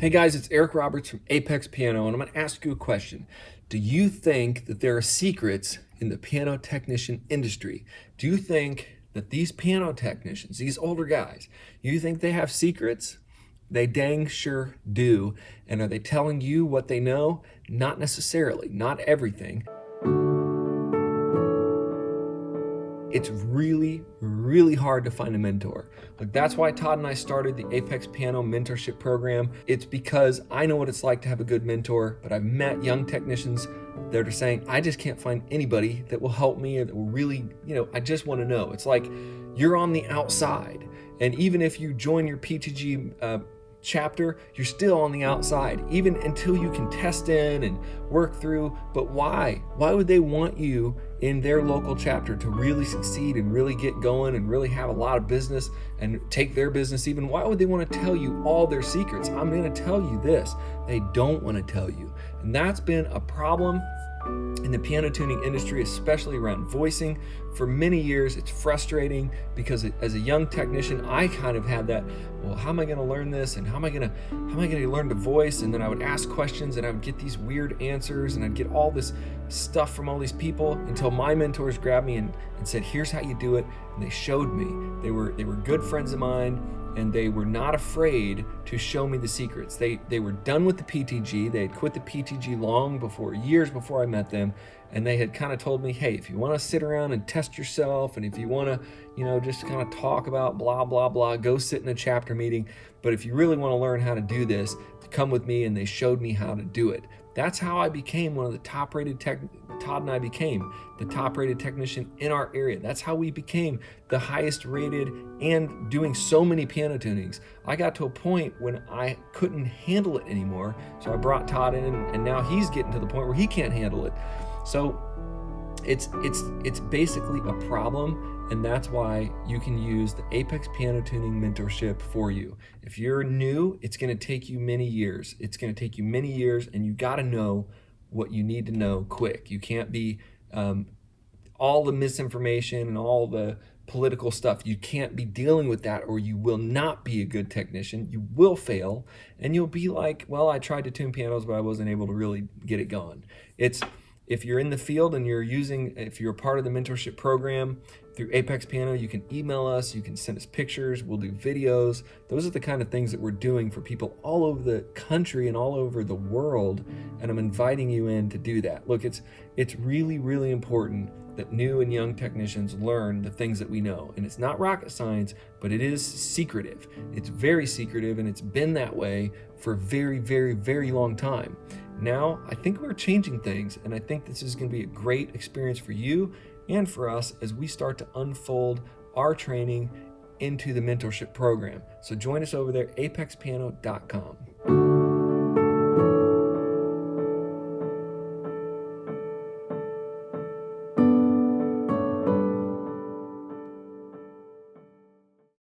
Hey guys, it's Eric Roberts from Apex Piano, and I'm going to ask you a question. Do you think that there are secrets in the piano technician industry? Do you think that these piano technicians, these older guys, you think they have secrets? They dang sure do. And are they telling you what they know? Not necessarily, not everything. It's really, really hard to find a mentor. Like, that's why Todd and I started the Apex Piano Mentorship Program. It's because I know what it's like to have a good mentor, but I've met young technicians that are saying, I just can't find anybody that will help me or that will really, I just want to know. It's like you're on the outside. And even if you join your PTG chapter, you're still on the outside, even until you can test in and work through. But why? Why would they want you in their local chapter to really succeed and really get going and really have a lot of business and take their business even? Why would they want to tell you all their secrets? I'm going to tell you this. They don't want to tell you. And that's been a problem in the piano tuning industry, especially around voicing. For many years, it's frustrating because as a young technician, I kind of had that, well, how am I going to learn this? And how am I going to learn to voice? And then I would ask questions and I would get these weird answers and I'd get all this stuff from all these people until my mentors grabbed me and said, here's how you do it. And they showed me. They were good friends of mine, and they were not afraid to show me the secrets. They were done with the PTG. They had quit the PTG years before I met them, and they had kind of told me, hey, if you want to sit around and test yourself, and if you want to, just kind of talk about blah, blah, blah, go sit in a chapter meeting. But if you really want to learn how to do this, come with me. And they showed me how to do it. That's how I became one of the top-rated Todd and I became the top-rated technician in our area. That's how we became the highest-rated and doing so many piano tunings. I got to a point when I couldn't handle it anymore, so I brought Todd in, and now he's getting to the point where he can't handle it. So it's basically a problem. And that's why you can use the Apex Piano Tuning Mentorship for you. If you're new, it's going to take you many years. It's going to take you many years, and you got to know what you need to know quick. You can't be all the misinformation and all the political stuff. You can't be dealing with that, or you will not be a good technician. You will fail, and you'll be like, well, I tried to tune pianos, but I wasn't able to really get it going. If you're in the field and if you're a part of the mentorship program through Apex Piano, you can email us, you can send us pictures, we'll do videos. Those are the kind of things that we're doing for people all over the country and all over the world, and I'm inviting you in to do that. Look, it's really, really important that new and young technicians learn the things that we know. And it's not rocket science, but it is secretive. It's very secretive, and it's been that way for a very, very, very long time. Now, I think we're changing things, and I think this is going to be a great experience for you and for us as we start to unfold our training into the mentorship program. So join us over there, apexpiano.com.